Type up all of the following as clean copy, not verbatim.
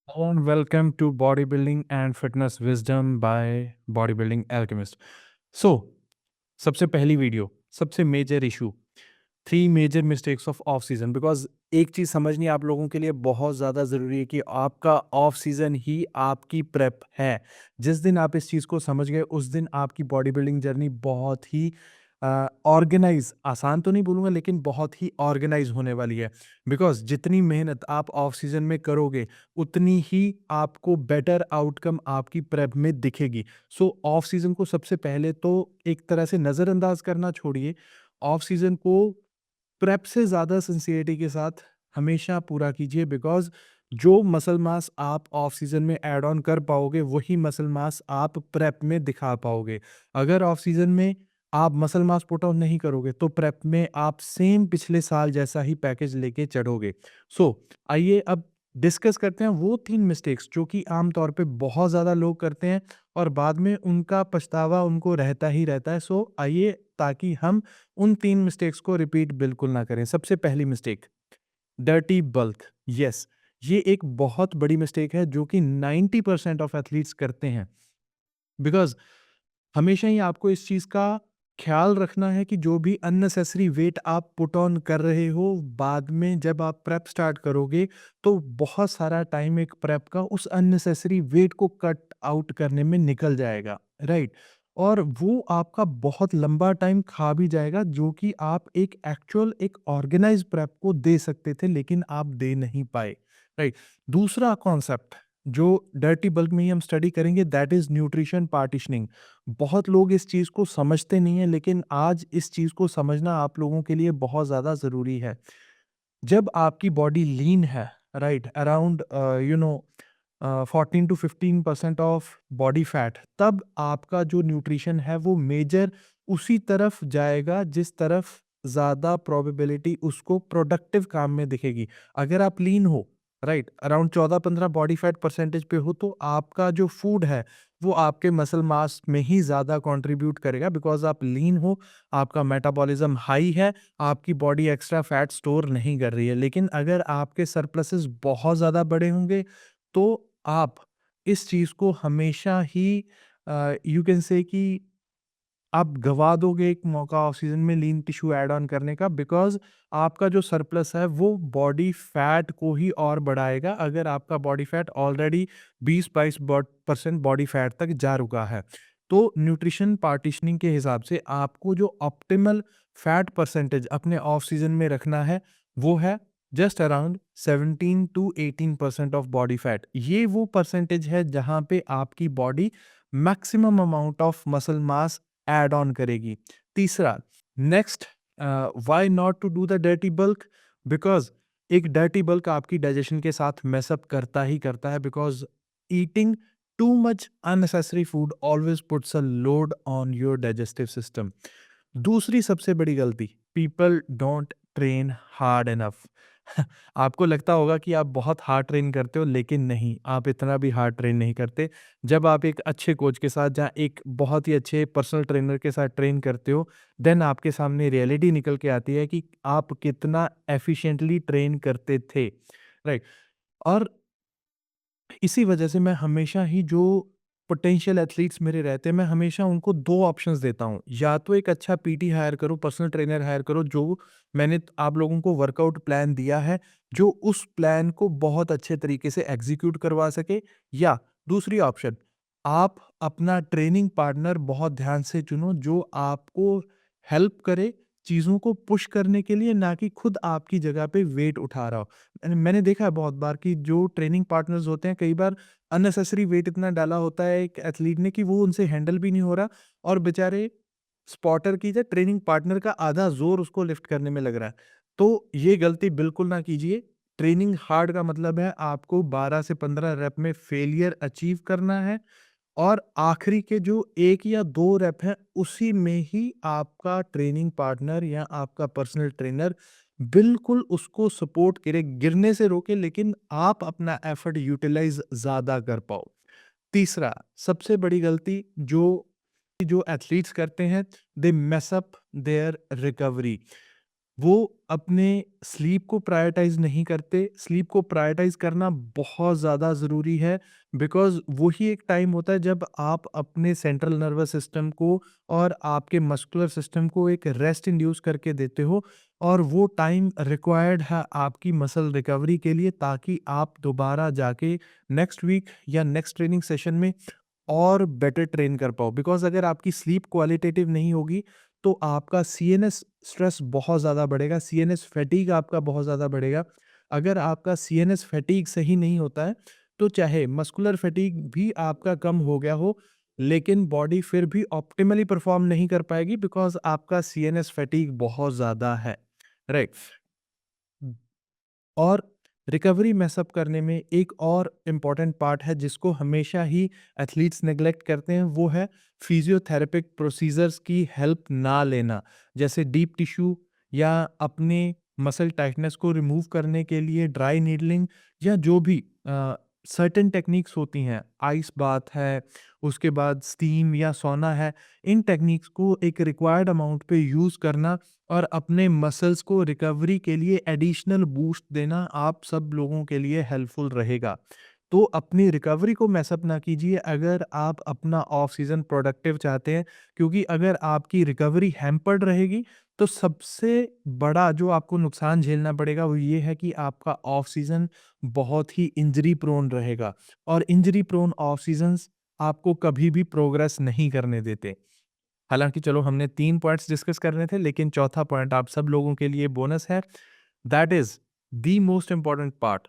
Hello and welcome to Bodybuilding and Fitness Wisdom by Bodybuilding Alchemist. So, सबसे पहली video, सबसे major issue, 3 major mistakes of off season. Because एक चीज़ समझनी आप लोगों के लिए बहुत ज़्यादा ज़रूरी है कि आपका ऑफ सीजन ही आपकी प्रेप है। जिस दिन आप इस चीज़ को समझ गए, उस दिन आपकी बॉडी बिल्डिंग जर्नी बहुत ही ऑर्गेनाइज़, आसान तो नहीं बोलूँगा लेकिन बहुत ही ऑर्गेनाइज़ होने वाली है। बिकॉज़ जितनी मेहनत आप ऑफ सीजन में करोगे, उतनी ही आपको बेटर आउटकम आपकी प्रेप में दिखेगी। सो ऑफ सीजन को सबसे पहले तो एक तरह से नज़रअंदाज करना छोड़िए। ऑफ सीजन को प्रेप से ज़्यादा सिंसियरिटी के साथ हमेशा पूरा कीजिए। बिकॉज़ जो मसल मास आप ऑफ सीजन में ऐड ऑन कर पाओगे, वही मसल मास आप प्रेप में दिखा पाओगे। अगर ऑफ सीजन में आप मसल मास पुट ऑन नहीं करोगे, तो प्रेप में आप सेम पिछले साल जैसा ही पैकेज लेके चढ़ोगे। सो आइए अब डिस्कस करते हैं वो 3 मिस्टेक्स जो कि आम तौर पे बहुत ज़्यादा लोग करते हैं और बाद में उनका पछतावा उनको रहता ही रहता है। सो आइए, ताकि हम उन 3 मिस्टेक्स को रिपीट बिल्कुल ना करें। सबसे पहली मिस्टेक, डर्टी बल्क। यस, ये एक बहुत बड़ी मिस्टेक है जो कि 90% ऑफ एथलीट्स करते हैं। बिकॉज़ हमेशा ही आपको इस चीज़ का ख़्याल रखना है कि जो भी अननेसेसरी वेट आप पुट ऑन कर रहे हो, बाद में जब आप प्रेप स्टार्ट करोगे, तो बहुत सारा टाइम एक प्रेप का उस अननेसेसरी वेट को कट आउट करने में निकल जाएगा, राइट? और वो आपका बहुत लंबा टाइम खा भी जाएगा, जो कि आप एक एक्चुअल एक ऑर्गेनाइज़्ड प्रेप को दे सकते थे, लेकिन आप दे नहीं पाए, राइट? दूसरा कॉन्सेप्ट जो डर्टी बल्क में ही हम स्टडी करेंगे, दैट इज़ न्यूट्रिशन पार्टिशनिंग। बहुत लोग इस चीज़ को समझते नहीं हैं, लेकिन आज इस चीज़ को समझना आप लोगों के लिए बहुत ज़्यादा ज़रूरी है। जब आपकी बॉडी लीन है, right, around 14 to 15% of body fat, तब आपका जो न्यूट्रिशन है वो मेजर उसी तरफ जाएगा जिस तरफ ज़्यादा प्रोबेबिलिटी उसको प्रोडक्टिव काम में दिखेगी। अगर आप लीन हो, right, around 14-15 body fat percentage पे हो, तो आपका जो फूड है वो आपके मसल मास में ही ज़्यादा कंट्रीब्यूट करेगा। बिकॉज़ आप लीन हो, आपका मेटाबॉलिज्म हाई है, आपकी बॉडी एक्स्ट्रा फैट स्टोर नहीं कर रही है। लेकिन अगर आपके सरप्लसेस बहुत ज़्यादा बड़े होंगे, तो आप इस चीज़ को हमेशा ही यू कैन से कि आप गवा दोगे एक मौका ऑफ सीजन में लीन टिश्यू ऐड ऑन करने का। बिकॉज़ आपका जो सरप्लस है वो बॉडी फैट को ही और बढ़ाएगा, अगर आपका body fat already 20-22% body fat तक जा रुका है। तो न्यूट्रिशन पार्टिशनिंग के हिसाब से आपको जो ऑप्टिमल फैट परसेंटेज अपने ऑफ सीजन में रखना है, वो है just around 17 to 18% of body fat. ये वो परसेंटेज है जहाँ पे आपकी body maximum amount of muscle mass add on करेगी। तीसरा, next, why not to do the dirty bulk? Because एक डर्टी बल्क आपकी डाइजेशन के साथ मेस अप करता ही करता है। Because eating too much unnecessary food always puts a load on your digestive system. दूसरी सबसे बड़ी गलती, people don't train hard enough. आपको लगता होगा कि आप बहुत हार्ड ट्रेन करते हो, लेकिन नहीं, आप इतना भी हार्ड ट्रेन नहीं करते। जब आप एक अच्छे कोच के साथ, जहाँ एक बहुत ही अच्छे पर्सनल ट्रेनर के साथ ट्रेन करते हो, देन आपके सामने रियलिटी निकल के आती है कि आप कितना एफिशिएंटली ट्रेन करते थे, राइट? और इसी वजह से मैं हमेशा ही जो पोटेंशियल एथलीट्स मेरे रहते हैं, मैं हमेशा उनको 2 ऑप्शंस देता हूँ। या तो एक अच्छा पीटी हायर करो, पर्सनल ट्रेनर हायर करो, जो मैंने आप लोगों को वर्कआउट प्लान दिया है, जो उस प्लान को बहुत अच्छे तरीके से एग्ज़ीक्यूट करवा सके। या दूसरी ऑप्शन, आप अपना ट्रेनिंग पार्टनर बहुत ध्यान से चुनो, जो आपको हेल्प करे चीज़ों को पुश करने के लिए, ना कि खुद आपकी जगह पे वेट उठा रहा हो। मैंने देखा है बहुत बार कि जो ट्रेनिंग पार्टनर्स होते हैं, कई बार अननेसेसरी वेट इतना डाला होता है एक एथलीट ने कि वो उनसे हैंडल भी नहीं हो रहा, और बेचारे स्पॉटर की जगह ट्रेनिंग पार्टनर का आधा जोर उसको लिफ्ट करने में लग रहा है। तो ये गलती बिल्कुल ना कीजिए। ट्रेनिंग हार्ड का मतलब है आपको 12 से 15 रेप में फेलियर अचीव करना है, और आखिरी के जो 1 या 2 रेप हैं, उसी में ही आपका ट्रेनिंग पार्टनर या आपका पर्सनल ट्रेनर बिल्कुल उसको सपोर्ट करे, गिरने से रोके, लेकिन आप अपना एफर्ट यूटिलाइज़ ज़्यादा कर पाओ। तीसरा, सबसे बड़ी गलती जो एथलीट्स करते हैं, दे मेस अप देयर रिकवरी। वो अपने स्लीप को प्रायोरिटाइज़ नहीं करते। स्लीप को प्रायोरिटाइज़ करना बहुत ज़्यादा ज़रूरी है, बिकॉज़ वही एक टाइम होता है जब आप अपने सेंट्रल नर्वस सिस्टम को और आपके मस्कुलर सिस्टम को एक रेस्ट इंड्यूस करके देते हो, और वो टाइम रिक्वायर्ड है आपकी मसल रिकवरी के लिए, ताकि आप दोबारा जाके नेक्स्ट वीक या नेक्स्ट ट्रेनिंग सेशन में और बेटर ट्रेन कर पाओ। बिकॉज़ अगर आपकी स्लीप क्वालिटेटिव नहीं होगी, तो आपका सीएनएस स्ट्रेस बहुत ज़्यादा बढ़ेगा, सीएनएस फैटीग आपका बहुत ज़्यादा बढ़ेगा। अगर आपका सीएनएस फैटीग सही नहीं होता है, तो चाहे मस्कुलर फैटीग भी आपका कम हो गया हो, लेकिन बॉडी फिर भी ऑप्टिमली परफ़ॉर्म नहीं कर पाएगी, बिकॉज़ आपका सीएनएस फैटीग बहुत ज़्यादा है, राइट? और रिकवरी मैसअप करने में एक और इम्पॉर्टेंट पार्ट है जिसको हमेशा ही एथलीट्स नेग्लेक्ट करते हैं, वो है फिजियोथेरेपिक प्रोसीजर्स की हेल्प ना लेना। जैसे डीप टिश्यू या अपने मसल टाइटनेस को रिमूव करने के लिए ड्राई नीडलिंग, या जो भी सर्टेन टेक्निक्स होती हैं, आइस बाथ है, उसके बाद स्टीम या सोना है, इन टेक्निक्स को एक रिक्वायर्ड अमाउंट पे यूज़ करना और अपने मसल्स को रिकवरी के लिए एडिशनल बूस्ट देना आप सब लोगों के लिए हेल्पफुल रहेगा। तो अपनी रिकवरी को मैस अप ना कीजिए अगर आप अपना ऑफ सीज़न प्रोडक्टिव चाहते हैं, क्योंकि अगर आपकी रिकवरी हैम्पर्ड रहेगी, तो सबसे बड़ा जो आपको नुकसान झेलना पड़ेगा वो ये है कि आपका ऑफ सीज़न बहुत ही इंजरी प्रोन रहेगा, और इंजरी प्रोन ऑफ सीज़न्स आपको कभी भी प्रोग्रेस नहीं करने देते। हालाँकि चलो हमने 3 पॉइंट्स डिस्कस करने थे, लेकिन चौथा पॉइंट आप सब लोगों के लिए बोनस है। That is the most important part,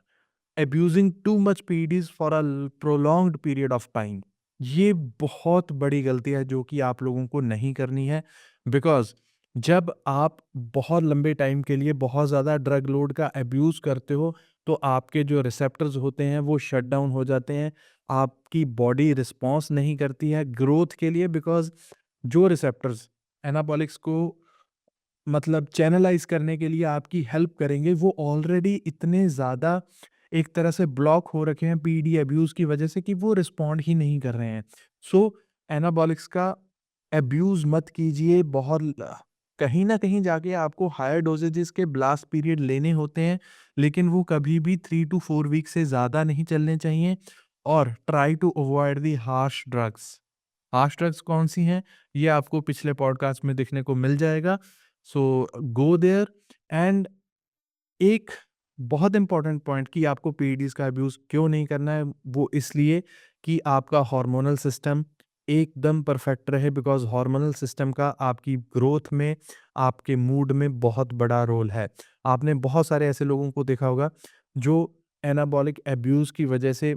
abusing too much PEDs for a prolonged period of time. ये बहुत बड़ी गलती है जो कि आप लोगों को नहीं करनी है, बिकॉज़ जब आप बहुत लंबे टाइम के लिए बहुत ज़्यादा ड्रग लोड का अब्यूज़ करते हो, तो आपके जो रिसेप्टर्स होते हैं वो शट डाउन हो जाते हैं। आपकी बॉडी रिस्पॉन्स नहीं करती है ग्रोथ के लिए, बिकॉज़ जो रिसेप्टर्स एनाबॉलिक्स को मतलब चैनलाइज़ करने के लिए आपकी हेल्प करेंगे, वो ऑलरेडी इतने ज़्यादा एक तरह से ब्लॉक हो रखे हैं पीडी अब्यूज़ की वजह से कि वो रिस्पॉन्ड ही नहीं कर रहे हैं। सो एनाबॉलिक्स का अब्यूज़ मत कीजिए। बहुत ल कहीं न कहीं जाके आपको हायर डोज़ेज़ेस के ब्लास्ट पीरियड लेने होते हैं, लेकिन वो कभी भी 3 टू 4 वीक से ज़्यादा नहीं चलने चाहिए, और try to avoid the harsh drugs. Harsh drugs कौन-सी हैं? ये आपको पिछले पॉडकास्ट में देखने को मिल जाएगा। सो गो देयर। एंड एक बहुत इम्पोर्टेंट पॉइंट कि आपको पीईडीज़ का अब्यूज़ क्यों नहीं करना है, वो इसलिए कि आपका हार्मोनल सिस्टम एकदम परफेक्ट रहे, बिकॉज़ हार्मोनल सिस्टम का आपकी ग्रोथ में, आपके मूड में बहुत बड़ा रोल है। आपने बहुत सारे ऐसे लोगों को देखा होगा जो एनाबॉलिक अब्यूज़ की वजह से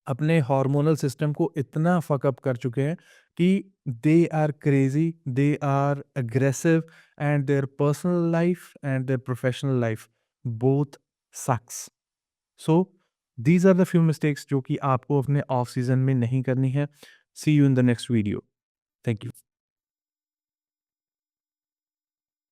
अपने हार्मोनल सिस्टम को इतना फक अप कर चुके हैं कि they are crazy, they are aggressive, and their personal life and their professional life both sucks. So these are the few mistakes जो कि आपको अपने ऑफ सीज़न में नहीं करनी है। See you in the next video. Thank you.